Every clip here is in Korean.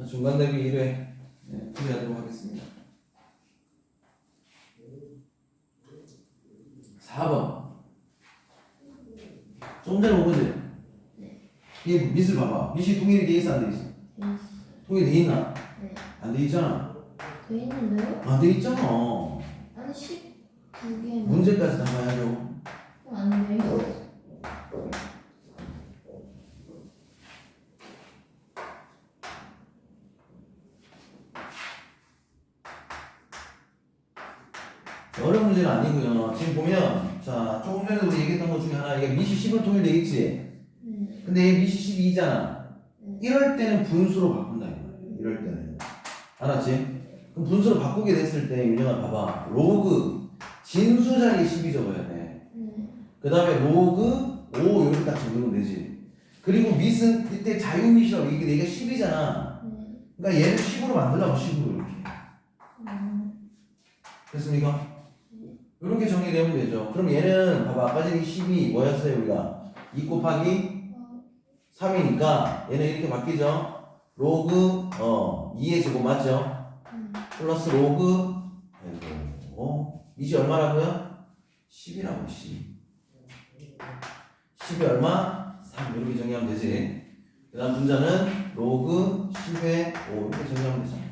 중간 대비 1회 풀이하도록 하겠습니다. 4번. 좀 전에 본 거지? 이 밑을 봐봐. 밑이 통일이 돼 있어, 안 돼 있어? 통일이 돼 있나? 네. 안 돼 있잖아. 돼 있는데요? 안 돼 있잖아. 아니 12개. 문제까지 다 봐야죠. 안 돼요. 어려운 문제는 아니고요. 지금 보면 자 조금 전에 우리 얘기했던 것 중에 하나 이게 밑이 10은 통일돼 있지? 근데 얘 밑이 12잖아. 이럴 때는 분수로 바꾼다 이거야. 이럴 때는 알았지? 그럼 분수로 바꾸게 됐을 때 윤영아 봐봐. 로그 진수 자리에 12 적어야 돼. 그 다음에 로그 5 이렇게 딱 적으면 되지. 그리고 밑은 이때 자유밑이라고 이게 내가 10이잖아. 그러니까 얘를 10으로 만들라고 10으로 이렇게. 됐습니까? 이렇게 정리되면 되죠. 그럼 얘는 봐봐 아까 전에 10이 뭐였어요 우리가? 2 곱하기 3이니까 얘는 이렇게 바뀌죠. 로그 2의 제곱 맞죠? 플러스 로그 밑이 얼마라고요? 10이라고 10. 10이 얼마? 3 이렇게 정리하면 되지. 그 다음 분자는 로그 10의 5 이렇게 정리하면 되잖아.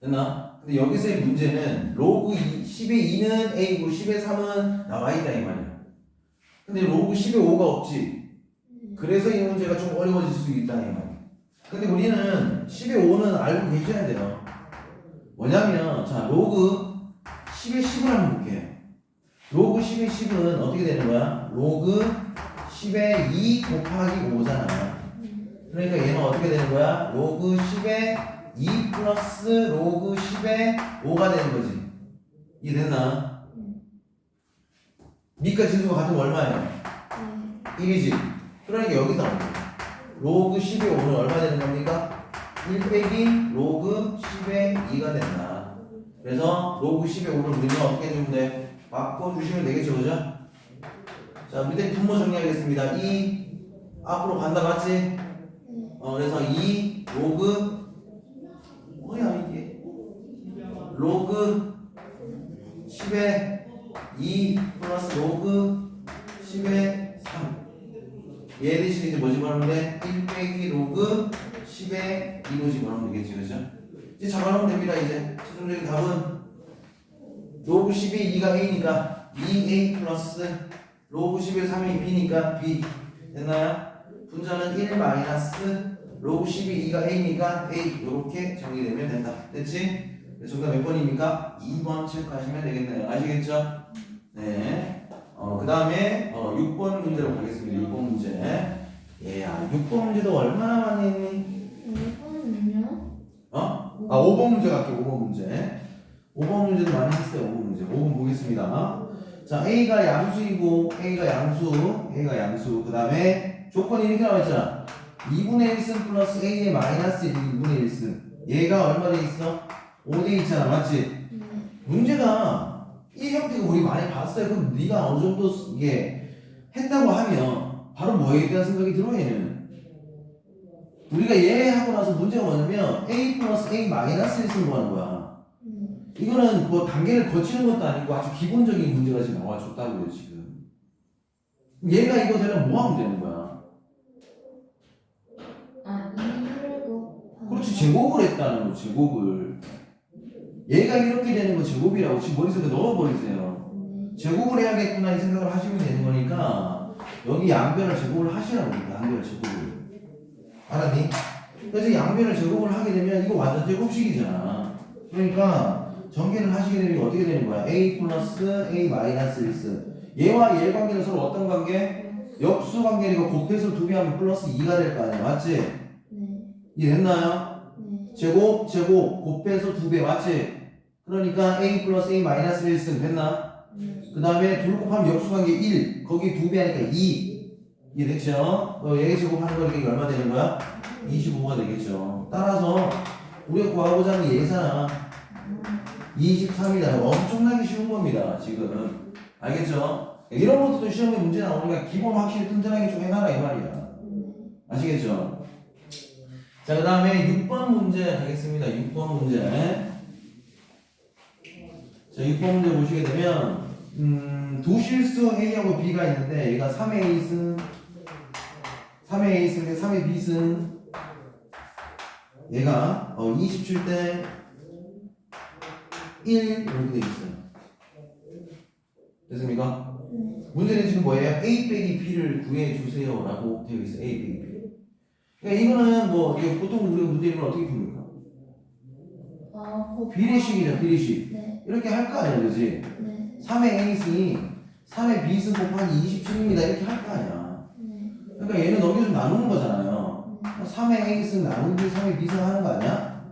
됐나? 근데 여기서의 문제는 로그 10의 2는 A고 10의 3은 나와 있다 이 말이야. 근데 로그 10의 5가 없지. 그래서 이 문제가 좀 어려워질 수 있다 이 말이야. 근데 우리는 10의 5는 알고 계셔야 돼요. 뭐냐면 자 로그 10의 10을 한번 볼게요. 로그 10의 10은 어떻게 되는 거야? 로그 10의 2 곱하기 5잖아. 그러니까 얘는 어떻게 되는 거야? 로그 10의 2 플러스 로그 10의 5가 되는 거지. 이해됐나? 밑과 진수가 같으면 얼마예요? 1이지. 그러니까 여기서 나오는 거야. 로그 10의 5는 얼마 되는 겁니까? 1 빼기 로그 10의 2가 된다. 그래서 로그 10의 5를 우리는 어떻게 해주면 돼? 바꿔주시면 되겠죠, 그죠? 자, 밑에 분모 정리하겠습니다. 2 앞으로 간다, 맞지? 그래서 2 로그 뭐야 이게? 로그 10의 2 플러스 로그 10의 3. 얘 대신 이제 뭐 집어넣으면 돼? 1 빼기 로그 10의 2로 집어넣으면 되겠지, 그죠? 이제 잡아놓으면 됩니다. 이제 최종적인 답은 로그 10의 2가 A니까 2A 플러스 로그 10의 3이 B니까 B. 됐나요? 분자는 1 마이너스 로그 12, 2가 A니까 A 이렇게 정리되면 된다. 됐지? 정답 몇 번입니까? 2번 체크하시면 되겠네요. 아시겠죠? 네. 그 다음에 6번 문제로 가겠습니다. 6번 문제. 예, 6번 문제도 얼마나 많이 했니? 5번은요? 5번 문제 갈게요. 5번 문제. 5번 문제도 많이 했어요. 5번 문제. 5번 보겠습니다. 자, A가 양수이고 A가 양수. 그 다음에 조건이 이렇게 나와있잖아. 2분의 1승 플러스 A의 마이너스 2분의 1승. 얘가 얼마 돼 있어? 5대 있잖아. 맞지? 문제가 이 형태가 우리 많이 봤어요. 그럼 네가 어느 정도 이게 했다고 하면 바로 뭐에 대한 생각이 들어 얘는. 우리가 얘 하고 나서 문제가 뭐냐면 A 플러스 A 마이너스 1승 구하는 거야. 이거는 뭐 단계를 거치는 것도 아니고 아주 기본적인 문제가 지금 나와줬다고요 지금. 얘가 이거 되면 뭐 하면 되는 거야? 그렇지, 제곱을 했다는 거, 제곱을. 얘가 이렇게 되는 거 제곱이라고 지금 머릿속에 넣어버리세요. 제곱을 해야겠구나 이 생각을 하시면 되는 거니까 여기 양변을 제곱을 하시라고. 양변을 제곱을. 알았니? 그래서 양변을 제곱을 하게 되면 이거 완전 제곱식이잖아. 그러니까 전개를 하시게 되면 이거 어떻게 되는 거야? A 플러스 A 마이너스 1승. 얘와 얘 관계는 서로 어떤 관계? 역수 관계니까 곱해서 2배 하면 플러스 2가 될 거 아니야. 맞지? 이해됐나요? 제곱 곱해서 2배 맞지? 그러니까 A 플러스 A 마이너스 1승 됐나? 그 다음에 둘 곱하면 역수관계 1 거기 2배 하니까 2 이해됐죠? 얘 제곱하는 거니까 이게 얼마 되는 거야? 25가 되겠죠. 따라서 우리가 구하고자 하는 예잖아. 23이다. 엄청나게 쉬운 겁니다 지금. 알겠죠? 이런 것도 시험에 문제 나오니까 기본 확실히 튼튼하게 좀 해놔라 이 말이야. 아시겠죠? 자, 그 다음에 6번 문제 가겠습니다. 6번 문제. 자, 6번 문제 보시게 되면, 두 실수 A하고 B가 있는데, 얘가 3의 A승, 3의 B승, 얘가 27대 1 이렇게 돼 있어요. 됐습니까? 문제는 지금 뭐예요? A 빼기 B를 구해주세요 라고 되어 있어요. A 빼기 B. 그러니까 이거는 뭐, 이거 보통 우리가 문제를 어떻게 풉니까? 비례식이죠, 비례식. 네. 이렇게 할 거 아니야, 그지? 네. 3의 A승이 3의 B승 곱하기 27입니다. 이렇게 할 거 아니야. 네. 그러니까 얘는 넘겨서 나누는 거잖아요. 3의 A승 나누기 3의 B승 하는 거 아니야?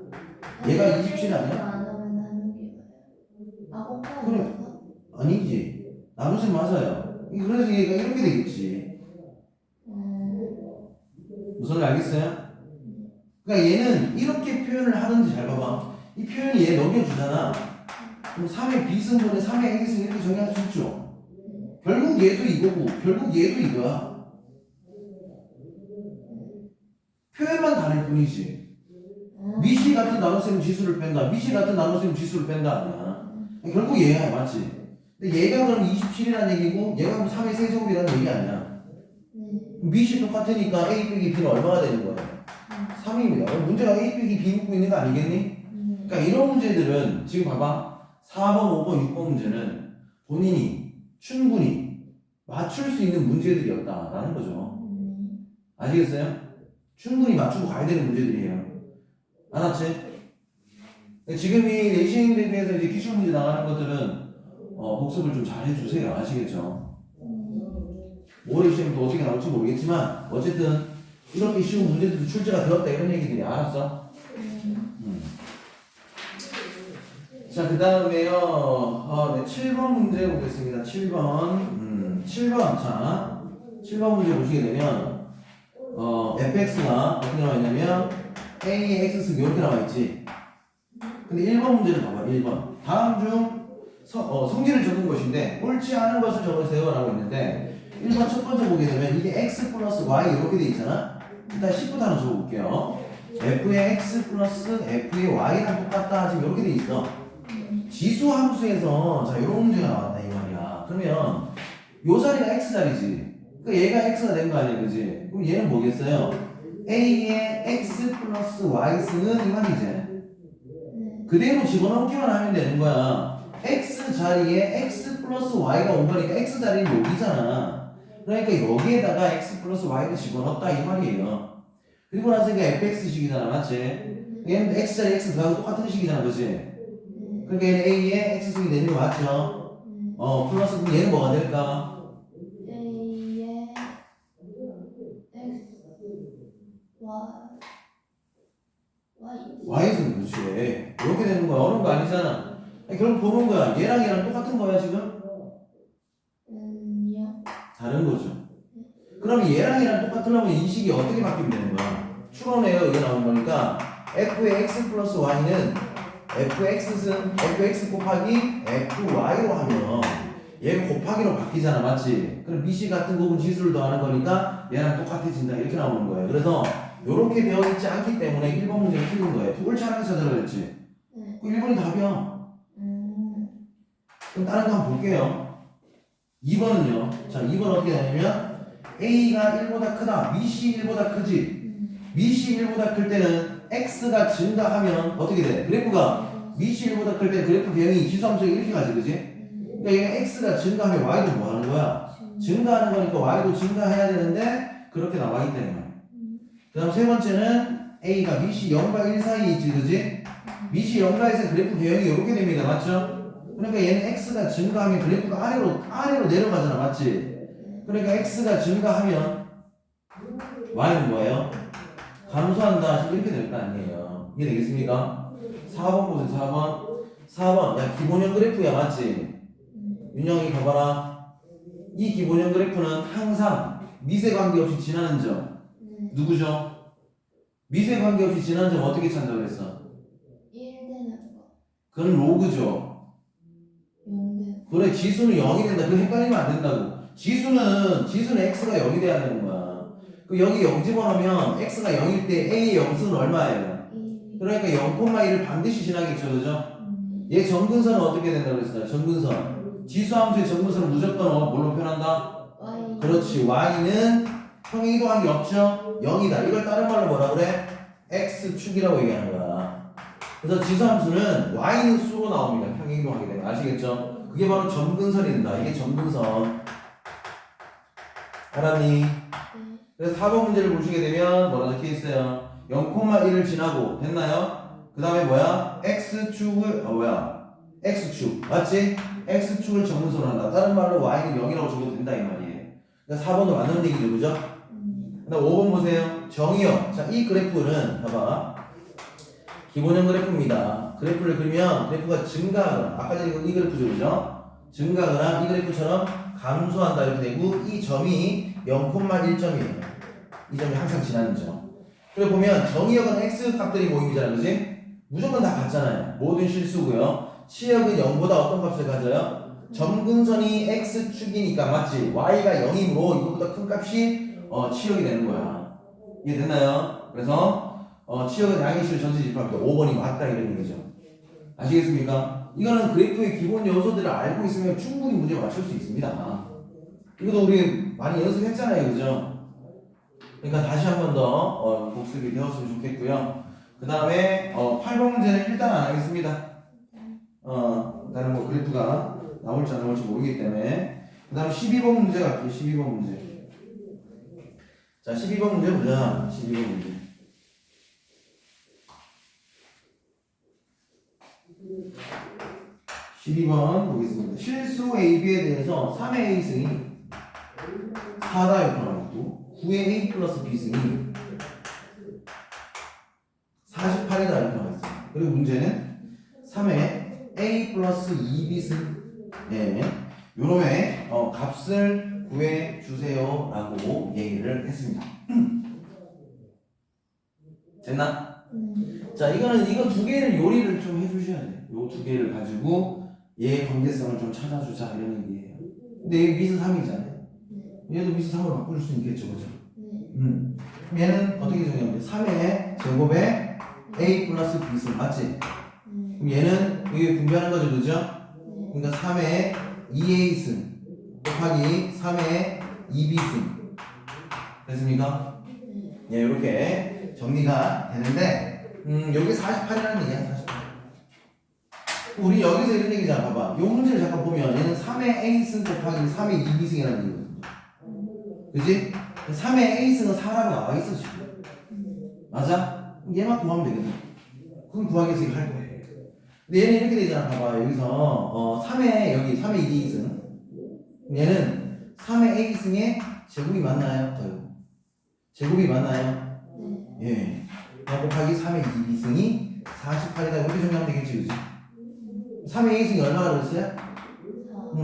얘가 27 아니야? 안 하면 나누기 봐요. 곱하기 그래. 아니지. 나누지 맞아요. 그래서 얘가 이렇게 되겠지. 무슨 말 알겠어요? 그러니까 얘는 이렇게 표현을 하든지 잘 봐봐. 이 표현이 얘 넘겨주잖아. 그럼 3의 B승분에 3의 A승 이렇게 정의할 수 있죠. 결국 얘도 이거고 결국 얘도 이거야. 표현만 다를 뿐이지. 미시 같은 나눗셈 지수를 뺀다. 미시 같은 나눗셈 지수를 뺀다 아니야. 결국 얘야, 맞지? 근데 얘가 그럼 27이라는 얘기고 얘가 그럼 3의 세제곱이라는 얘기 아니야. 미시 똑같으니까 A 빼기 B는 얼마가 되는 거야? 3입니다. 문제가 A 빼기 B 묻고 있는 거 아니겠니? 그러니까 이런 문제들은 지금 봐봐. 4번, 5번, 6번 문제는 본인이 충분히 맞출 수 있는 문제들이었다라는 거죠. 아시겠어요? 충분히 맞추고 가야 되는 문제들이에요. 알았지? 지금 이 레이싱 대비해서 이제 기출 문제 나가는 것들은 복습을 좀 잘 해주세요. 아시겠죠? 올해 시험도 어떻게 나올지 모르겠지만 어쨌든 이렇게 쉬운 문제들도 출제가 되었다 이런 얘기들이 알았어? 자, 그 다음에요. 네, 7번 문제 보겠습니다. 7번. 7번. 자, 7번 문제 보시게 되면, fx가 어떻게 나와 있냐면, a의 x승 이렇게 나와 있지. 근데 1번 문제를 봐봐, 1번. 다음 중 성질을 적은 것인데, 옳지 않은 것을 적으세요. 라고 했는데, 1번 첫 번째 보게 되면, 이게 x 플러스 y 이렇게 돼 있잖아? 일단 10부터 하나 적어볼게요. f의 x 플러스 f의 y랑 똑같다. 지금 이렇게 돼 있어. 지수 함수에서 자 이런 문제가 나왔다 이 말이야. 그러면 요 자리가 x 자리지. 그러니까 얘가 x가 된 거 아니야, 그지? 그럼 얘는 뭐겠어요? a의 x 플러스 y 승은 이 말이지. 그대로 집어넣기만 하면 되는 거야. x 자리에 x 플러스 y가 온 거니까 x 자리는 여기잖아. 그러니까 여기에다가 x 플러스 y를 집어넣었다 이 말이에요. 그리고 나서 이게 fx식이잖아, 맞지? 얘는 x 자리 x 더하고 똑같은 식이잖아, 그지? 그러니까 얘는 a의 x승이 되는 거 맞죠? 플러스 그럼 얘는 뭐가 될까? A의 X y승, 그렇지. 이렇게 되는 거야. 어려운 거 아니잖아. 결국 보는 거야. 얘랑 똑같은 거야 지금? 요. 다른 거죠. 그럼 얘랑 똑같으려면 이 식이 어떻게 바뀌면 되는 거야? 추론해요. 이게 나온 거니까 f의 x 플러스 y는 fx 곱하기 fy로 하면 얘 곱하기로 바뀌잖아, 맞지? 그럼 미시 같은 부분 지수를 더하는 거니까 얘랑 똑같아진다 이렇게 나오는 거예요. 그래서 이렇게 되어 있지 않기 때문에 1번 문제가 틀린 거예요. 옳지 않은 거 찾아라 그랬지? 그 1번이 답이야. 그럼 다른 거 한번 볼게요. 2번은요. 자, 2번 어떻게 되냐면 a가 1보다 크다. 미시 1보다 크지? 미시 1보다 클 때는 x가 증가하면 어떻게 돼? 그래프가 미시 1보다 클 때 그래프 배경이 지수함수가 이렇게 가지, 그지? 그러니까 얘가 x가 증가하면 y도 뭐 하는 거야? 증가하는 거니까 y도 증가해야 되는데 그렇게 나와 있다는 거야. 그 다음 세 번째는 a가 미시 0과 1 사이에 있지, 그지? 미시 0과 1에 그래프 배경이 이렇게 됩니다, 맞죠? 그러니까 얘는 x가 증가하면 그래프가 아래로 내려가잖아, 맞지? 그러니까 x가 증가하면 y는 뭐예요? 감소한다. 지금 이렇게 될 거 아니에요. 이해 되겠습니까? 4번 보세요. 4번. 야, 기본형 그래프야, 맞지? 윤영이 봐봐라. 이 기본형 그래프는 항상 미세 관계없이 지나는 점. 누구죠? 미세 관계없이 지나는 점 어떻게 찾는다고 그랬어? 1 되는 거. 그건 로그죠. 0 되는 거. 그래, 지수는 0이 된다. 그거 헷갈리면 안 된다고. 지수는 x가 0이 돼야 되는 거야. 그 여기 0 집어넣으면 x가 0일 때 a의 영수는 얼마예요? 2. 그러니까 0,1을 반드시 지나겠죠, 그죠? 얘 정근선은 어떻게 된다고 그랬어요? 정근선. 지수함수의 정근선은 무조건 뭘로 표현한다? Y. 그렇지. y는 평행 이동한 게 없죠? 0이다. 이걸 다른 말로 뭐라 그래? x축이라고 얘기하는 거야. 그래서 지수함수는 y는 수로 나옵니다. 평행 이동하게 되면. 아시겠죠? 그게 바로 점근선이 된다. 이게 점근선. 알았니? 네. 그래서 4번 문제를 보시게 되면 뭐라 적혀 있어요? 0,1을 지나고 됐나요? 그 다음에 뭐야? x축을 x축 맞지? x축을 정문선으로 한다. 다른 말로 y는 0이라고 적어도 된다 이 말이에요. 그러니까 4번도 맞는 얘기죠, 그죠? 그다음 5번 보세요. 정의역. 자, 이 그래프는 봐봐. 기본형 그래프입니다. 그래프를 그리면 그래프가 증가하거나 아까 전에 이 그래프죠, 그죠? 증가하거나 이 그래프처럼 감소한다 이렇게 되고 이 점이 0,1점이에요. 이 점이 항상 지나는 점. 그래 보면 정의역은 x 값들이 모임이잖아요, 그지? 무조건 다 같잖아요. 모든 실수고요. 치역은 0보다 어떤 값을 가져요? 점근선이 x축이니까 맞지? y가 0이므로 이거보다 큰 값이 치역이 되는 거야. 이해됐나요? 그래서 치역은 양의실 전체 집합 5번이 맞다 이런 얘기죠. 아시겠습니까? 이거는 그래프의 기본 요소들을 알고 있으면 충분히 문제 맞출 수 있습니다. 이것도 우리 많이 연습했잖아요, 그죠? 그러니까 다시 한 번 더 복습이 되었으면 좋겠고요. 그 다음에 8번 문제는 일단 안 하겠습니다. 다른 뭐 그래프가 나올지 안 나올지 모르기 때문에. 그 다음에 12번 문제 갈게요. 12번 문제. 자, 12번 문제 보자. 12번 문제. 보겠습니다. 실수 AB에 대해서 3의 A승이 4다 이렇게 나왔고 9의 A 플러스 B승이 48이다 이렇게 나와있어요. 그리고 문제는 3의 A 플러스 2B승 요놈의 값을 구해주세요 라고 얘기를 했습니다. 됐나? 자, 이거 두 개를 요리를 좀 해주셔야 돼요. 요 두 개를 가지고 얘의 관계성을 좀 찾아주자 이런 얘기예요. 근데 얘 미스 3이잖아요. 얘도 미스 3으로 바꿀 수 있겠죠, 그죠? 그럼 얘는 어떻게 정리하면 돼? 3의 제곱에 A 플러스 B승 맞지? 그럼 얘는 이게 분배하는 거죠, 그죠? 그러니까 3의 2A승 곱하기 3의 2B승 됐습니까? 예, 이렇게 정리가 되는데 여기 48이라는 얘기야, 48. 우리 여기서 이런 얘기잖아, 봐봐. 요 문제를 잠깐 보면 얘는 3의 A승 곱하기 3의 2B승이라는 얘기거든요. 그지? 3의 A승은 4라고 나와 있어, 지금. 맞아? 얘만 구하면 되겠네. 그럼 구하기 위해서 이거 할 거예요. 근데 얘는 이렇게 되잖아, 봐봐. 여기서 3의 여기 3의 2A승 얘는 3의 A승의 제곱이 맞나요? 제곱이 맞나요? 예. 곱하기 3의 2B승이 48이다. 이렇게 정리하면 되겠지, 그지? 3의 A승이 얼마나 그랬어요?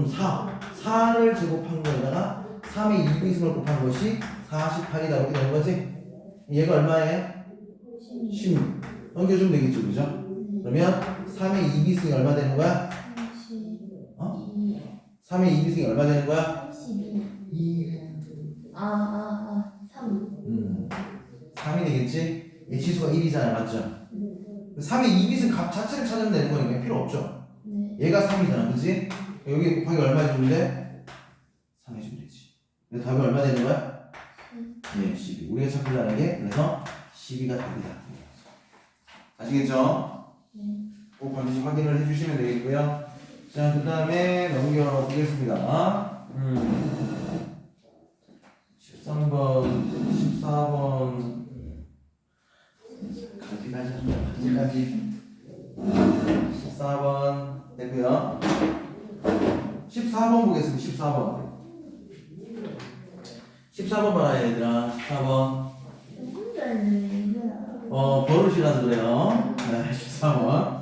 4. 4를 제곱한 거에다가 3의 2B승을 곱한 것이 48이다. 이렇게 되는 거지? 얘가 얼마예요? 16. 넘겨주면 되겠죠, 그죠? 그러면 3의 2B승이 얼마 되는 거야? 3의 2B승이 얼마 되는 거야? 2. 3. 3이 되겠지? 얘 지수가 1이잖아, 맞죠? 3의 2B승 값 자체를 찾으면 되는 거니까 필요 없죠? 얘가 3이잖아, 그치? 여기 곱하기 얼마 해주면 돼? 3 해주면 되지. 그래서 답이 얼마 되는 거야? 네, 12. 우리가 찾으려는 게 그래서 12가 답이다. 아시겠죠? 꼭 반드시 확인을 해주시면 되겠고요. 자, 그 다음에 넘겨보겠습니다. 13번, 14번 가지까지 14번 됐고요. 14번 보겠습니다. 14번 14번 봐라 얘들아. 14번 버릇이라서 그래요. 네, 14번.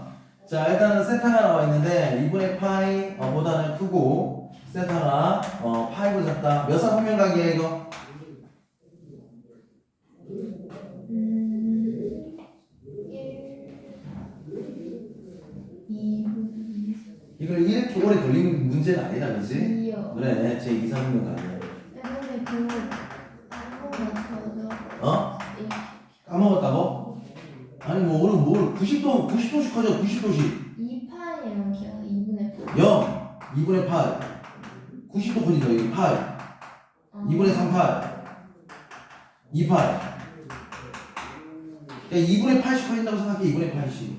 자, 일단은 세타가 나와 있는데 2분의 파이 보다는 크고 세타가 파이보다 작다. 몇 사분면각이야 이거? 이걸 이렇게 오래 걸리는 문제는 아니다, 그치? 그래, 제 2사분면각이야. 근데 그거 한번 맞춰 어? 이렇게. 까먹었다고? 아니 뭐 오늘 뭘 90도씩 커져 90도씩 2파이랑 기억 2분의 8. 0 2분의 8 90도 커진다 여기 8 2분의 3 8 2 8 야 2분의 8씩 커진다고 생각해 2분의 8씩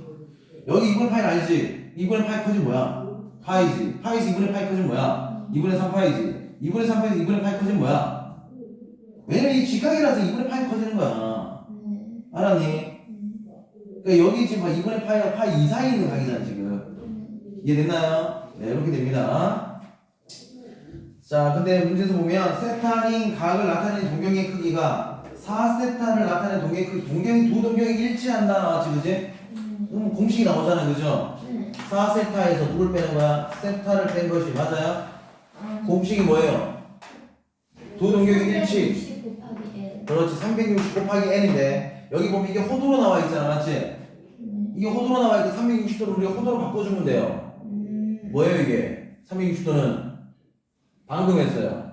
여기 2분의 8 아니지 2분의 8 커진 뭐야? 파이지 파이지 2분의 8 커진 뭐야? 2분의 3 파이지 2분의 3 파이지 2분의 8 커진 뭐야? 왜냐면 이 직각이라서 2분의 8 커지는 거야 네. 알았니? 그러니까 여기 지금 봐 2분의 8이랑 파이 이 사이에 있는 각이잖아 지금 이해됐나요? 네 이렇게 됩니다 자 근데 문제에서 보면 세타인 각을 나타내는 동경의 크기가 4세타를 나타내는 동경의 크기 두 동경이 일치한다 나왔지 그지? 공식이 나오잖아 그죠? 4세타에서 누굴 빼는 거야? 세타를 뺀 것이 맞아요? 공식이 뭐예요? 두 동경의 일치 360 곱하기 N. 그렇지 360 곱하기 n인데 여기 보면 이게 호도로 나와 있잖아 맞지? 이게 호도로 나와 있고 360도를 우리가 호도로 바꿔주면 돼요 뭐예요 이게? 360도는 방금 했어요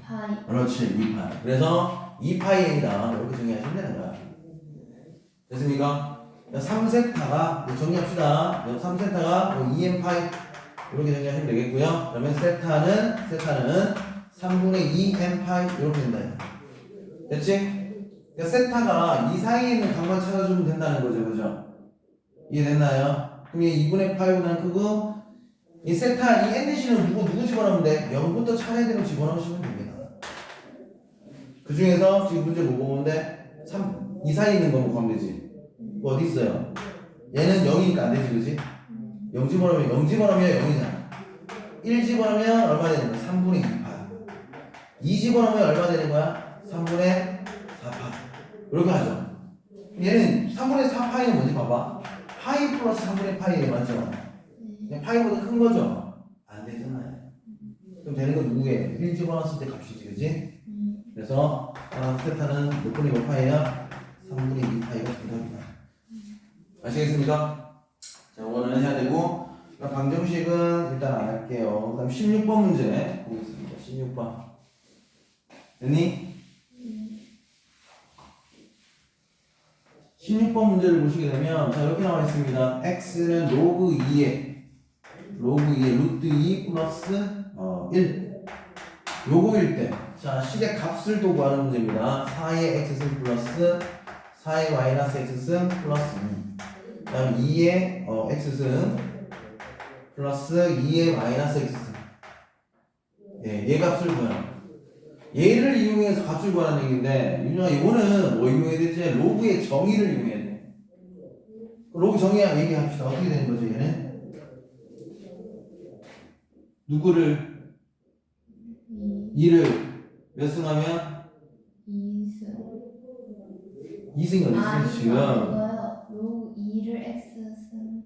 파이. 그렇지 2파이 그래서 2파이n이다 이렇게 정리하시면 되는 거야 됐습니까? 3세타가 정리합시다 3세타가 2n파이 이렇게 정리하시면 되겠고요 그러면 세타는 3분의 2n파이 이렇게 된다 됐지? 그러니까 세타가 이 사이에 있는 각만 찾아주면 된다는 거죠 그죠? 이해됐나요? 그럼 이 2분의 8보다는 크고 이 세타 이 NC는 누구 집어넣으면 돼? 0부터 차례대로 집어넣으시면 됩니다 그 중에서 지금 문제 뭐 보는데 이 사이에 있는 거 구하면 되지 뭐 어디 있어요? 얘는 0이니까 안 되지 그지? 0 집어넣으면 0이잖아 1 집어넣으면 얼마 되는 거야? 3분의 2파 2 집어넣으면 얼마 되는 거야? 3분의 4파 이렇게 하죠 얘는 3분의 4파이는 뭔지 봐봐 파이 플러스 3분의 파이에 맞죠? 그냥 파이보다 큰 거죠? 안 되잖아요 그럼 되는 건 누구예요? 1 집어넣었을 때 값이지 그지? 그래서 세타는 몇 분의 몇 파이야? 3분의 2파이가 정답이다 아시겠습니까? 자, 이거는 해야 되고 방정식은 일단 안 할게요 그 다음 16번 문제 보겠습니다 16번 됐니? 16번 문제를 보시게 되면 자 이렇게 나와 있습니다 x는 로그 2에 루트 2 플러스 1 요거일 때 자 식의 값을 또 구하는 문제입니다 4의 x승 플러스 4의 마이너스 x승 플러스 2 그 다음 2의 x승 플러스 2의 마이너스 x승 얘 값을 구해요 얘를 이용해서 값을 구하는 얘기인데 윤영아 이거는 뭐 이용해야 되지? 로그의 정의를 이용해야 돼 로그 정의 얘기합시다 어떻게 되는 거죠 얘는? 누구를 2를 몇 승하면? 2승이 어디 있어 지금 이거요. 로그 2를 x승 하면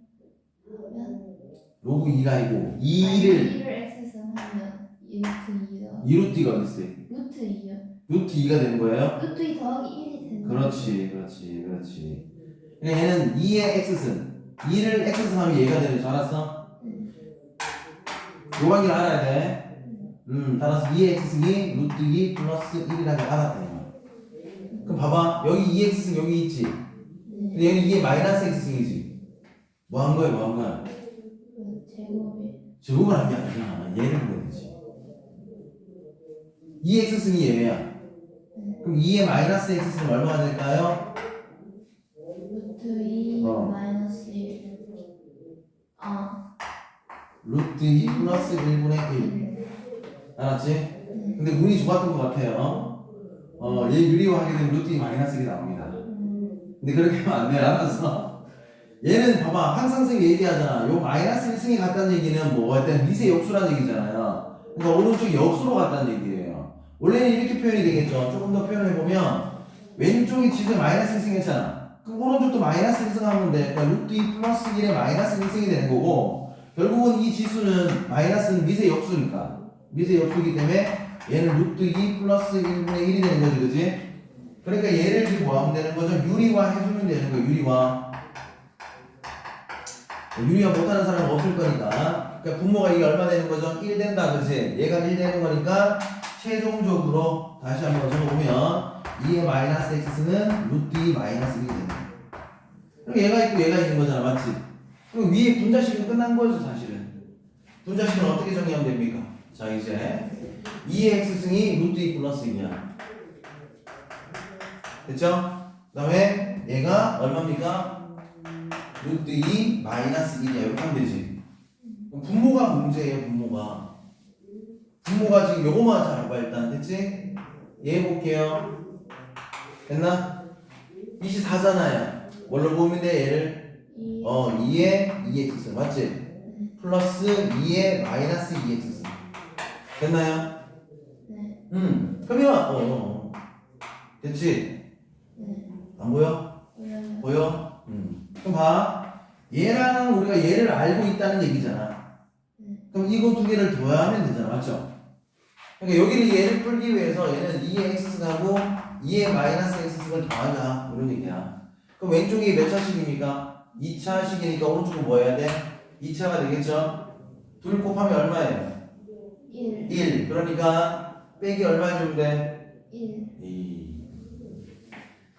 로그 2가 아니고 2를 2를 x승 하면 루트 2요. 2루트 2가 어디 있어요? 루트 2요. 루트 2가 되는 거예요? 루트 2 더하기 1이 되는 그렇지 그러니까 얘는 2의 x승 2를 x승 하면 얘가 되는 줄 알았어? 요 관계를 알아야 돼 따라서 2의 x승이 루트 2 플러스 1이라는 걸 알았다 그럼 봐봐 여기 2의 x승 여기 있지 근데 여기 2의 마이너스 x승이지 뭐 한 거야? 제곱을 한 게 아니야 얘를 보면 되지 2의 x승이 얘야 그럼 2의 마이너스 x승은 얼마가 될까요? 루트 2 마이너스 1 루트 2 플러스 1분의 1 알았지? 근데 운이 좋았던 것 같아요 얘 유리화하게 되면 루트 2 마이너스 1이 나옵니다 근데 그렇게 하면 안 돼 알았어? 얘는 봐봐 항상승 얘기하잖아 요 마이너스 1승이 같다는 얘기는 뭐 일단 미세 역수라는 얘기잖아요 그러니까 오른쪽이 역수로 같다는 얘기예요 원래는 이렇게 표현이 되겠죠 조금 더 표현해보면 왼쪽이 지수 마이너스 1승 했잖아 그럼 오른쪽도 마이너스 1승 하면 돼 그러니까 루트 2 플러스 1의 마이너스 1승이 되는 거고 결국은 이 지수는 마이너스는 미세 역수니까 미세 역수이기 때문에 얘는 루트 2 플러스 1분의 1이 되는 거지 그지? 그러니까 얘를 지금 뭐 하면 되는 거죠? 유리화 해주면 되는 거예요 유리화 못하는 사람은 없을 거니까 그러니까 분모가 이게 얼마 되는 거죠? 1 된다 그지? 얘가 1 되는 거니까 최종적으로 다시 한번 적어보면 2의 마이너스 x는 루트 2 마이너스 1이 되는 거야. 그럼 얘가 있고 얘가 있는 거잖아, 맞지? 그럼 위에 분자식은 끝난 거죠, 사실은. 분자식은 어떻게 정리하면 됩니까? 자, 이제 2의 x승이 루트 2 플러스 1이야. 됐죠? 그 다음에 얘가 얼마입니까? 루트 2 마이너스 1이야. 이렇게 하면 되지. 그럼 분모가 문제예요, 분모가. 분모가 지금 요거만 잘 알아봐, 일단. 됐지? 얘 볼게요. 됐나? 24잖아요. 뭘로 보면 돼, 얘를? 2의 2x 맞지? 플러스 2의 마이너스 2x 됐나요? 네. 그러면 됐지? 네. 안 보여? 보여요. 보여? 그럼 봐. 얘랑 우리가 얘를 알고 있다는 얘기잖아. 네. 그럼 이거 두 개를 더하면 되잖아, 맞죠? 그러니까 여기를 얘를 풀기 위해서 얘는 2의 x하고 2의 마이너스 x를 더하자 이런 얘기야. 그럼 왼쪽이 몇 차식입니까? 2차식이니까 오른쪽은 뭐 해야 돼? 2차가 되겠죠? 둘 곱하면 얼마예요? 1. 1. 그러니까 빼기 얼마 해주면 돼? 1. 2.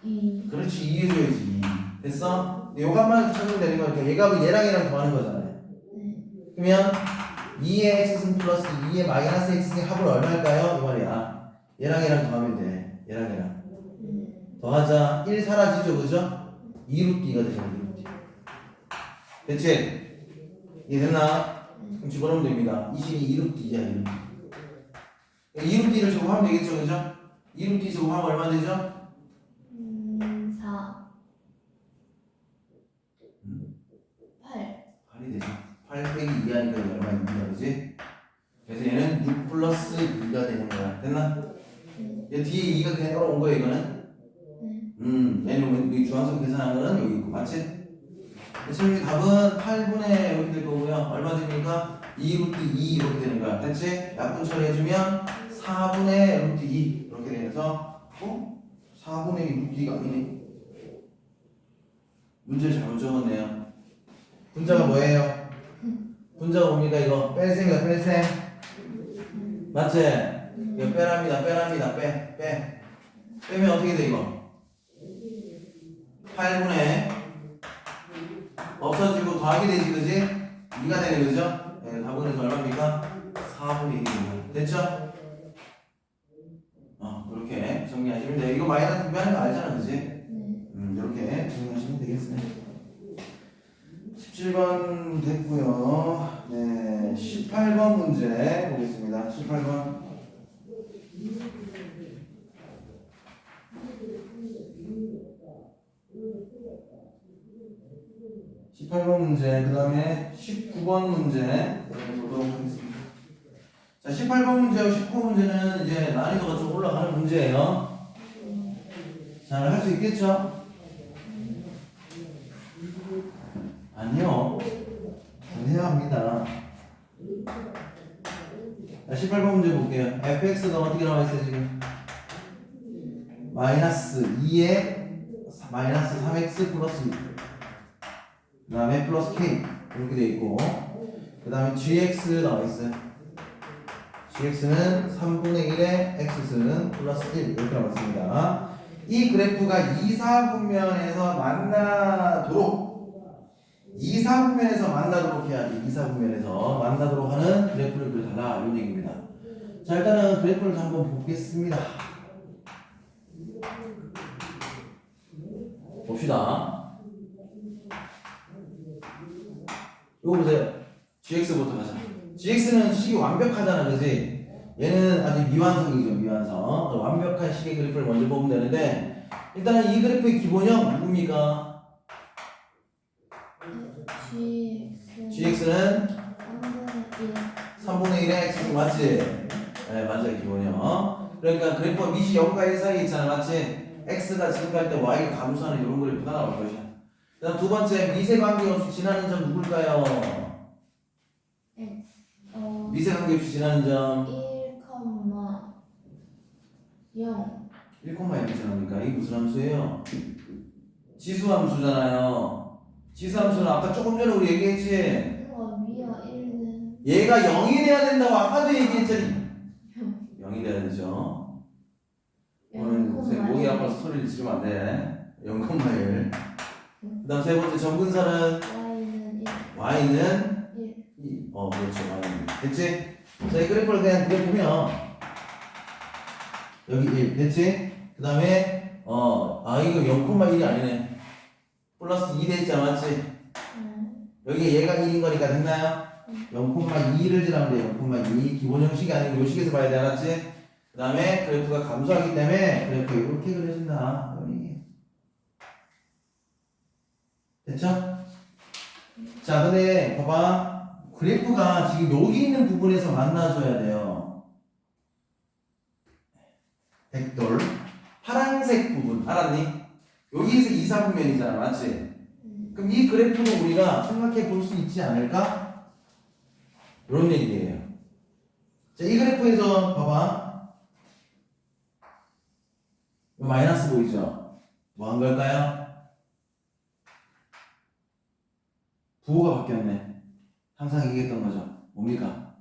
2. 그렇지, 2 해줘야지. 2. 됐어? 요것만 찾으면 되는 거니까 얘가 얘랑 얘랑 더하는 거잖아요. 네. 그러면 2의 x승 플러스 2의 마이너스 x승의 합은 얼마일까요? 이 말이야. 얘랑 얘랑 더하면 돼. 얘랑 얘랑. 더하자. 1 사라지죠, 그죠? 2루트 2가 되잖아, 2루트 2. 됐지? 이해됐나? 그럼 집어넣으면 됩니다. 22 2루트 2야, 2루트 2. 2루트 2를 제곱하면 되겠죠, 그죠? 2루트 2 제곱하면 얼마 되죠? 4. 8. 8이 되죠. 8 빼기 2 하니까 이거 얼마 6이야, 그지? 그래서 얘는 6 플러스 2가 되는 거야. 됐나? 얘 뒤에 2가 그냥 따라온 거야, 이거는? 얘는 우리 주황색 계산한 거는 여기 있고, 맞지? 그래서 여기 답은 8분의 이렇게 될 거고요. 얼마 됩니까? 2루트 2 이렇게 되는 거야. 됐지? 약분 처리해주면 4분의 루트 2 이렇게 되면서 4분의 2 루트 2가 아니네. 문제를 잘못 적었네요. 분자가 뭐예요? 분자가 뭡니까 이거? 뺄셈이다, 뺄셈. 맞지? 이거 빼랍니다. 빼면 어떻게 돼 이거? 8분의 없어지고 더하기 되지, 그지? 2가 되는 거죠? 네, 답은 얼마입니까? 4분의 1입니다. 됐죠? 그렇게 정리하시면 돼요. 이거 마이너스 분배하는 거 알잖아, 그지? 이렇게 정리하시면 되겠습니다. 17번 됐고요. 네, 18번 문제 보겠습니다. 18번. 18번 문제, 그 다음에 19번 문제 보도록 하겠습니다. 자, 18번 문제와 19번 문제는 이제 난이도가 좀 올라가는 문제예요. 잘 할 수 있겠죠? 아니요. 해야 합니다. 자, 18번 문제 볼게요. fx가 어떻게 나와 있어요, 지금? 마이너스 2에 마이너스 3x 플러스 2. 그 다음에 플러스 k 이렇게 돼 있고, 그 다음에 gx 나와 있어요. gx는 3분의 1에 x는 플러스 1 이렇게 나와 있습니다. 이 그래프가 이사분면에서 만나도록 해야지. 이사분면에서 만나도록 하는 그래프를 그려달라 이런 얘기입니다. 자, 일단은 그래프를 한번 보겠습니다. 봅시다. 이거 보세요. gx부터 가자. gx는 식이 완벽하잖아, 그지? 얘는 아직 미완성이죠, 미완성. 완벽한 식의 그래프를 먼저 보면 되는데, 일단은 이 그래프의 기본형 누굽니까? gx는 3분의 1의 x 맞지? 네, 맞아요, 기본형. 그러니까 그래프가 밑이 0과 1 사이에 있잖아, 맞지? x가 증가할 때 y가 감소하는 이런 그래프가 나올 것이야. 그 다음 두 번째, 미세 관계없이 지나는 점 누굴까요? 미세 관계없이 지나는 점 1,0 1,0 지납니까? 이게 무슨 함수예요? 지수함수잖아요. 지수함수는 아까 조금 전에 우리 얘기했지? 얘가 0이 돼야 된다고 아까도 얘기했잖니. 0이 돼야 되죠. 오늘 제 목이 아파서 소리를 지르면 안 돼. 0,1. 그 다음 세 번째 점근선은 y는 1. y는 1. 그렇지. y는 1. 됐지? 자, 이 그래프를 그냥 그려보면 여기 1. 됐지? 그 다음에 이거 0,1이 아니네. 플러스 2 돼 있잖아. 맞지? 여기 얘가 1인 거니까 됐나요? 0,2를 지나면 돼. 0,2 기본 형식이 아니고 요 식에서 봐야 돼. 알았지? 그 다음에 그래프가 감소하기 때문에 그래프가 이렇게 그려진다. 됐죠? 자, 근데 봐봐. 그래프가 지금 여기 있는 부분에서 만나줘야 돼요. 백돌 파란색 부분 알았니? 여기에서 이사분면이잖아. 맞지? 그럼 이 그래프는 우리가 생각해 볼 수 있지 않을까? 이런 얘기예요. 자, 이 그래프에서 봐봐. 마이너스 보이죠? 뭐 한 걸까요? 부호가 바뀌었네. 항상 얘기했던 거죠. 뭡니까?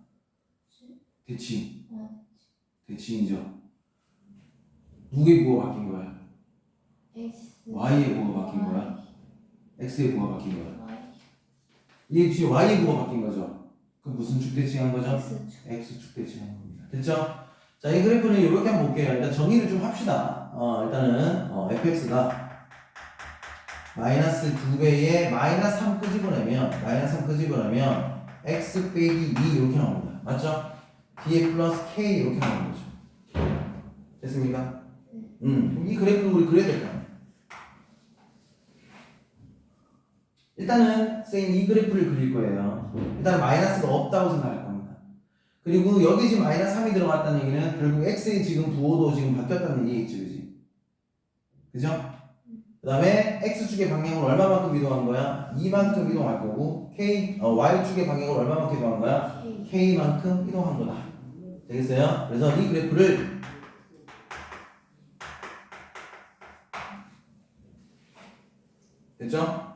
대칭. 대칭이죠. 누구의 부호가 바뀐 거야? x. y의 부호가 바뀐 거야? x의 부호가 바뀐 거야? y. 이게 지금 y의 부호가 바뀐 거죠. 그럼 무슨 축 대칭한 거죠? x축. x축 대칭한 겁니다. 됐죠? 자, 이 그래프는 이렇게 한번 볼게요. 일단 정의를 좀 합시다. 일단은 fx가 마이너스 2배에 마이너스 3 끄집어내면 x 빼기 2 이렇게 나옵니다. 맞죠? b에 플러스 k 이렇게 나오는 거죠. 됐습니까? 그럼 이 그래프를 우리 그려야 될 거 아니에요. 일단은 쌤 이 그래프를 그릴 거예요. 일단 마이너스가 없다고 생각할 겁니다. 그리고 여기 지금 마이너스 3이 들어갔다는 얘기는 결국 x의 지금 부호도 지금 바뀌었다는 얘기겠지, 그지? 그죠? 그 다음에 x축의 방향을 얼마만큼 이동한 거야? 2만큼 이동할 거고 y축의 방향을 얼마만큼 이동한 거야? k만큼 이동한 거다. 되겠어요? 그래서 이 그래프를 됐죠?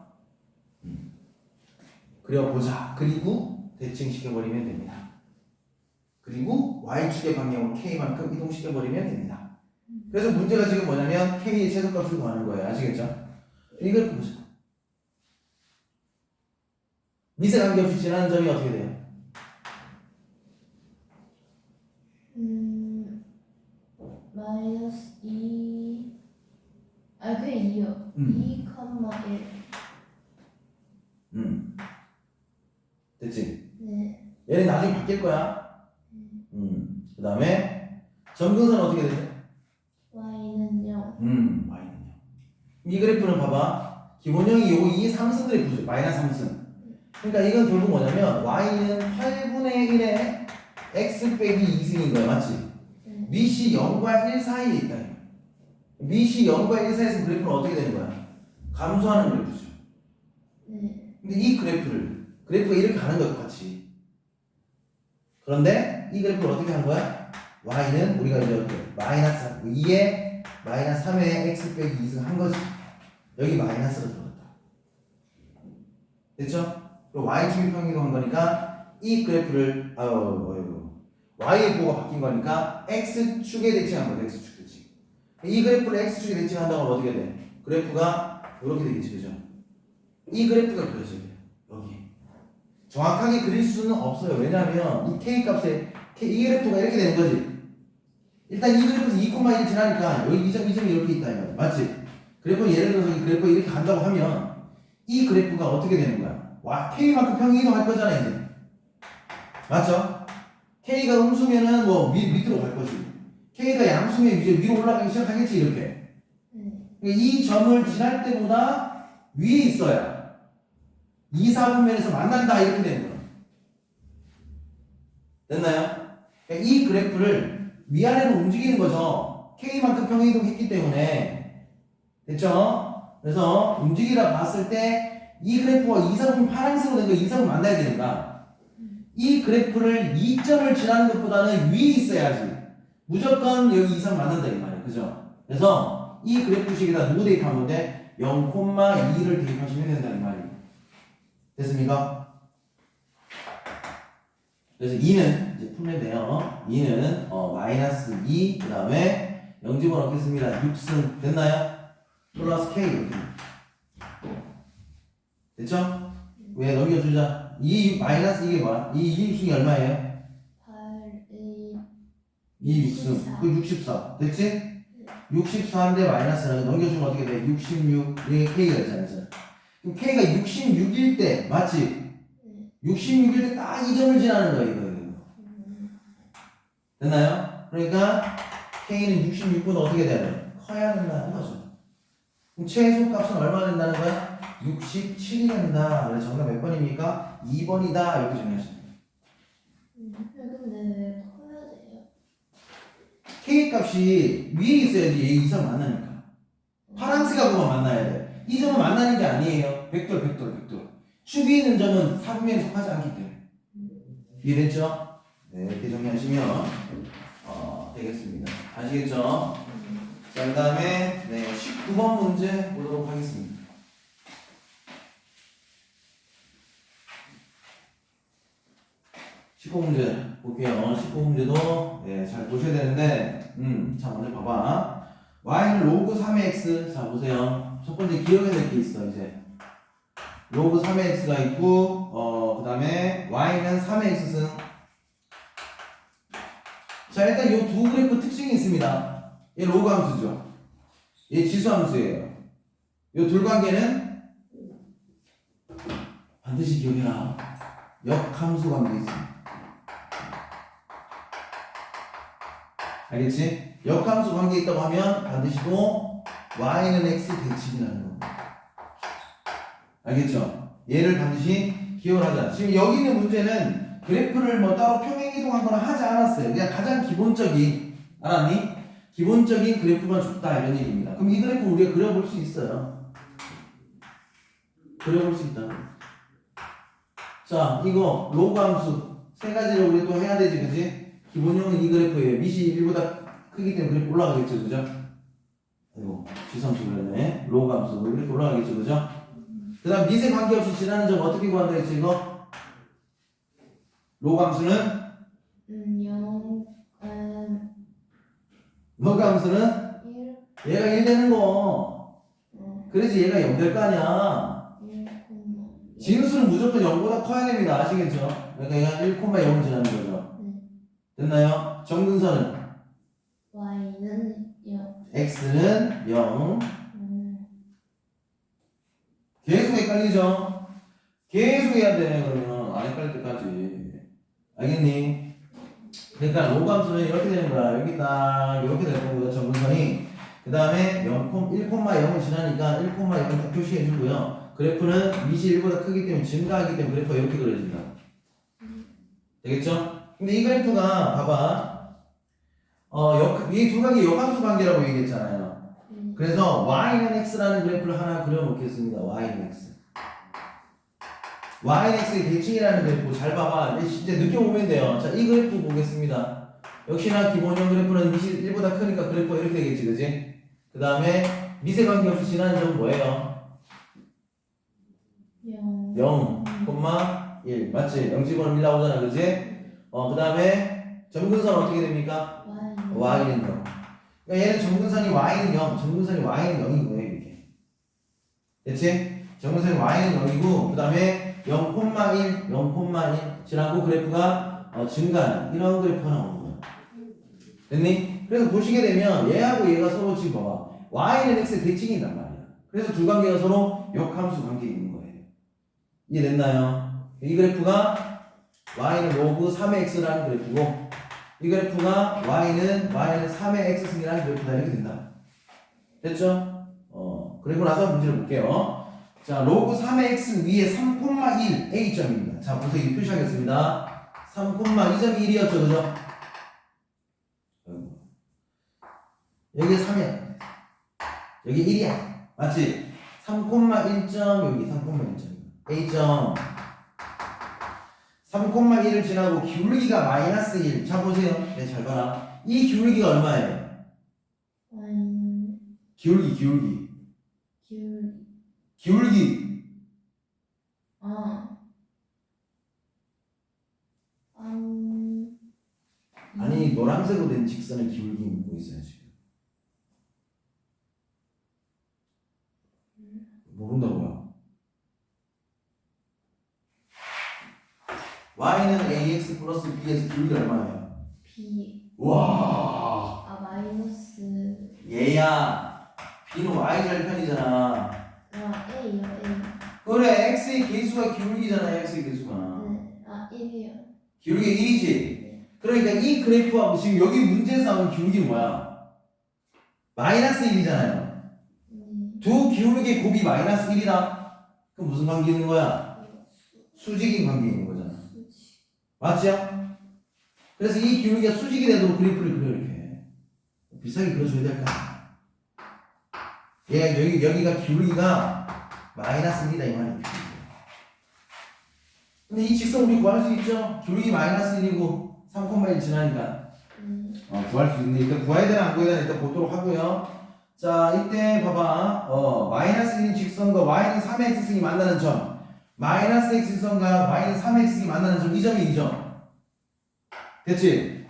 그려보자. 그리고 대칭시켜버리면 됩니다. 그리고 y축의 방향으로 k만큼 이동시켜버리면 됩니다. 그래서 문제가 지금 뭐냐면 k의 최소값을 구하는 거예요. 아시겠죠? 이걸 보자. 미세 관계없이 지나는 점이 어떻게 돼요? 마이너스 2. 그게 2요. 2,1. 됐지? 네. 얘는 나중에 바뀔 거야. 그 다음에 점근선 어떻게 되죠? y는 0. y는요. 이 그래프는 봐봐. 기본형이 요거 이 상승들의 구조, 마이너스 3승. 그러니까 이건 결국 뭐냐면 y는 8분의 1의 x 빼기 2승인 거야. 맞지? 밑이 0과 1 사이에 있다. 밑이 0과 1 사이에서 그래프는 어떻게 되는 거야? 감소하는 그래프죠. 네. 근데 이 그래프가 이렇게 가는 거야, 똑같이. 그런데 이 그래프를 어떻게 하는 거야? y는 우리가 이제 마이너스 2에 마이너스 3에 x 빼기 2승 한 거지. 여기 마이너스로 들어갔다. 됐죠? 그리고 y축이 평이동한 거니까 이 그래프를 y의 부호가 바뀐 거니까 x축에 대칭한 거죠. x축 대칭. 이 그래프를 x축에 대칭한다고 하면 어떻게 돼? 그래프가 이렇게 되겠지, 그죠? 이 그래프가 그려져야 돼요. 여기. 정확하게 그릴 수는 없어요. 왜냐하면 이 k 값에 이 그래프가 이렇게 되는 거지. 일단 이 그래프에서 2,1 지나니까 여기 2점, 2점이 이렇게 있다. 이거. 맞지? 그래프 예를 들어서 이 그래프가 이렇게 간다고 하면 이 그래프가 어떻게 되는 거야? k만큼 평이 이동할 거잖아, 이제. 맞죠? k가 음수면은 뭐 밑으로 갈 거지. k가 양수면 이제 위로 올라가기 시작하겠지, 이렇게. 이 점을 지날 때보다 위에 있어야 2, 4분면에서 만난다, 이렇게 되는 거야. 됐나요? 이 그래프를 위아래로 움직이는 거죠. k만큼 평이동했기 때문에. 됐죠? 그래서 움직이다 봤을 때 이 그래프가 2, 4분 파란색으로 된 거 2, 4분 만나야 되니까 이 그래프를 2점을 지나는 것보다는 위에 있어야지. 무조건 여기 2, 3 만난다 이 말이에요. 그죠? 그래서 이 그래프식에다 누구 대입하면 돼? 0,2를 대입하시면 된다는 말이에요. 됐습니까? 그래서 2는 이제 풀면 돼요. 2는 마이너스 2, 그 다음에 0집어 넣겠습니다. 6승 됐나요? 플러스 K 이렇게. 됐죠? 왜 넘겨주자. 2 마이너스 이게 뭐야? 2 6승이 얼마예요? 8, 1, 2 6승 그 64 됐지? 64인데 마이너스는 넘겨주면 어떻게 돼? 66 이게 K가 있잖아. 그럼 K가 66일 때 맞지? 66일 때 딱 이 점을 지나는 거야 이거. 됐나요? 그러니까 K는 66보다 어떻게 돼야 돼? 커야 된다는 거죠. 그럼 최소 값은 얼마 된다는 거야? 67이 된다. 그래서 정답 몇 번입니까? 2번이다. 이렇게 정리하시면 돼요. 근데 왜 커야 돼요? K 값이 위에 있어야지 얘 이상 만나니까. 파란색하고만 만나야 돼. 이 점은 만나는 게 아니에요. 벡돌. 축 위에 있는 점은 사분면에 속하지 않기 때문에. 이해됐죠? 네, 이렇게 정리하시면 되겠습니다. 아시겠죠? 자, 그 다음에 19번 문제 보도록 하겠습니다. 19문제 볼게요. 19문제도 잘 보셔야 되는데 자 먼저 봐봐. y는 로그 3의 x. 자 보세요. 첫 번째 기억해야 될 게 있어. 이제 로그 3의 x가 있고 그 다음에 y는 3의 x승. 자 일단 이 두 그래프 특징이 있습니다. 얘 로그 함수죠. 얘 지수 함수예요. 이 둘 관계는 반드시 기억해라. 역함수 관계 있습니다. 알겠지? 역함수 관계 있다고 하면 반드시 또 y는 x 대칭이라는 겁니다. 알겠죠? 얘를 반드시 기억을 하자. 지금 여기 있는 문제는 그래프를 뭐 따로 평행 이동하거나 하지 않았어요. 그냥 가장 기본적인, 알았니? 기본적인 그래프만 줬다 이런 얘기입니다. 그럼 이 그래프 우리가 그려볼 수 있어요. 그려볼 수 있다. 자, 이거 로그 함수 세 가지를 우리 또 해야 되지, 그지? 기본형은 이 그래프예요. 밑이 1보다 크기 때문에 그래프 올라가겠죠, 그죠? 아이고, 지수함수 그랬네. 로그 함수 그래프 올라가겠죠, 그죠? 그 다음 밑에 관계없이 지나는 점 어떻게 구한다 했지, 이거? 로그 함수는? 0, 로그 함수는? 1, 얘가 1 되는 거. 그래서 얘가 0 될 거 아니야. 1, 진수는 무조건 0보다 커야 됩니다. 아시겠죠? 그러니까 얘가 1,0을 지나는 거죠. 됐나요? 정근선은? y는 0. x는 0. 계속 헷갈리죠? 계속 해야 돼, 그러면. 안 헷갈릴 때까지. 알겠니? 그러니까 로그 함수는 이렇게 되는 거야. 여기 딱 이렇게 될 거고요. 정근선이. 그 다음에 1,0을 지나니까 1,0을 딱 표시해 주고요. 그래프는 밑이 1보다 크기 때문에 증가하기 때문에 그래프가 이렇게 그려진다. 되겠죠? 근데 이 그래프가 봐봐. 이 두 각이 역함수 관계라고 얘기했잖아요. 그래서 y는 x라는 그래프를 하나 그려놓겠습니다. y는 x. y는 x의 대칭이라는 그래프 잘 봐봐. 이제 느껴보면 돼요. 자, 이 그래프 보겠습니다. 역시나 기본형 그래프는 밑이 1보다 크니까 그래프가 이렇게 되겠지, 그지? 그 다음에 밑에 관계없이 지나는 점은 뭐예요? 0, 1 맞지? 0집어넣으면 1 나오잖아, 그지? 그 다음에 점근선 어떻게 됩니까? y는 0. 그러니까 얘는 점근선이 y는 0, 점근선이 y는 0인 거예요, 이렇게. 됐지? 점근선이 y는 0이고, 그 다음에 0,1, 0,1 지나고 그래프가 증가하는 이런 그래프가 나오는 거야. 됐니? 그래서 보시게 되면 얘하고 얘가 서로 지금 봐봐. y는 x의 대칭이란 말이야. 그래서 두 관계가 서로 역함수 관계에 있는 거예요. 이해됐나요? 이 그래프가 y는 로그 3의 x라는 그래프고 이 그래프가 y는 3의 x승이라는 그래프다 이렇게 된다. 됐죠? 그리고 나서 문제를 볼게요. 자, 로그 3의 x 위에 3,1 a점입니다. 자, 보세요. 이 표시하겠습니다. 3,2점이 1이었죠, 그죠? 여기 3이야. 여기 1이야. 맞지? 3,1점 여기 3,1점. A점 3,1을 지나고 기울기가 마이너스 1. 자 보세요. 네, 잘 봐라. 이 기울기가 얼마예요? y는 기울기. 아니 노란색으로 된 직선의 기울기 묻고 있어요 지금. 모른다고요. y는 ax 플러스 b에서 기울기 얼마예요? B. 와, 아, 마이너스. 얘야, b는 y절 편이잖아. 아, A요, A. 그래, x의 개수가 기울기잖아, x의 개수가. 네. 아, 1이요. 기울기 1이지. 그러니까 이 그래프하고 지금 여기 문제에서 나온 기울기 뭐야? 마이너스 1이잖아요. 두 기울기의 곱이 마이너스 1이다. 그럼 무슨 관계 있는 거야? 수직인 관계 있는 거잖아. 수지. 맞죠? 그래서 이 기울기가 수직이 되도록 그래프를 그려 이렇게. 비슷하게 그려줘야 될까? 얘 여기가 기울기가 마이너스입니다 이 말이에요. 근데 이 직선 우리 구할 수 있죠? 기울기 마이너스 1이고 3,1 지나니까 구할 수 있는데 일단 구해야 되나 안 구해야 되나 일단 보도록 하고요. 자 이때 봐봐 마이너스 1인 직선과 y는 3x승이 만나는 점 마이너스 x 직선과 마이너스 3x승이 만나는 점 이 점이 이 점 됐지?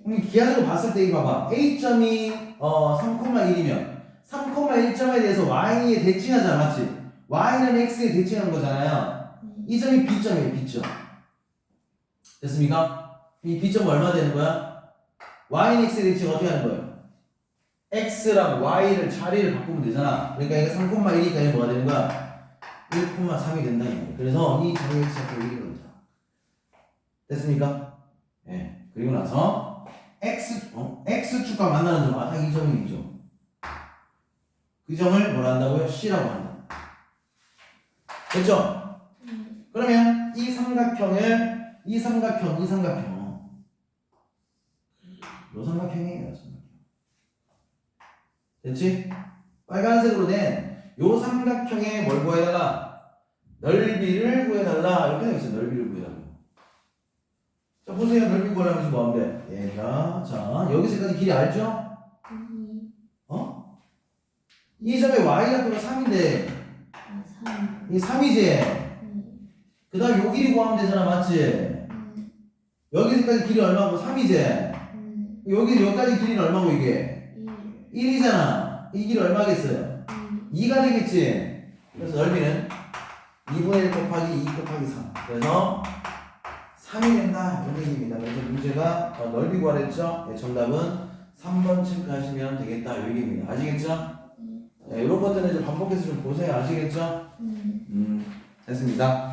그럼 기하적으로 봤을 때 이거 봐봐 a점이 3,1이면 3,1점에 대해서 y에 대칭하잖아 맞지? y는 x에 대칭하는 거잖아요. 이 점이 b점이에요 b점 됐습니까? 이 b점은 얼마 되는 거야? y는 x에 대칭 어떻게 하는 거예요? x랑 y를 자리를 바꾸면 되잖아. 그러니까 이거 3,1이니까 이게 뭐가 되는 거야? 1,3이 된다 이 말이야. 그래서 이 자리 x가 1이 된다. 됐습니까? 예. 네. 그리고 나서 x축과 만나는 점 딱 이 점이 이 점. 그 점을 뭐라 한다고요? C라고 한다. 됐죠? 그러면 이 삼각형을 이 삼각형이에요. 이 삼각형. 됐지? 빨간색으로 된 요 삼각형에 뭘 구해달라? 넓이를 구해달라. 이렇게 되어 있어요. 넓이를 구해달라. 자, 보세요. 넓이 구하려면 뭐 하면 돼? 얘가, 자, 여기서까지 길이 알죠? 이 점의 y가 3인데, 아, 3. 이 3이지? 그 다음 요 길이 구하면 되잖아. 맞지? 여기서까지 길이 얼마고? 3이지? 여기까지 길이는 얼마고, 이게? 1이잖아. 이 길이 얼마겠어요? 2가 되겠지? 그래서 넓이는 2분의 1 곱하기 2 곱하기 3. 그래서 3이 된다. 이런 얘기입니다. 그래서 문제가 넓이 구하랬죠? 네, 정답은 3번 체크하시면 되겠다. 이 얘기입니다. 아시겠죠? 네, 이런 것들은 이제 반복해서 좀 보세요. 아시겠죠? 됐습니다.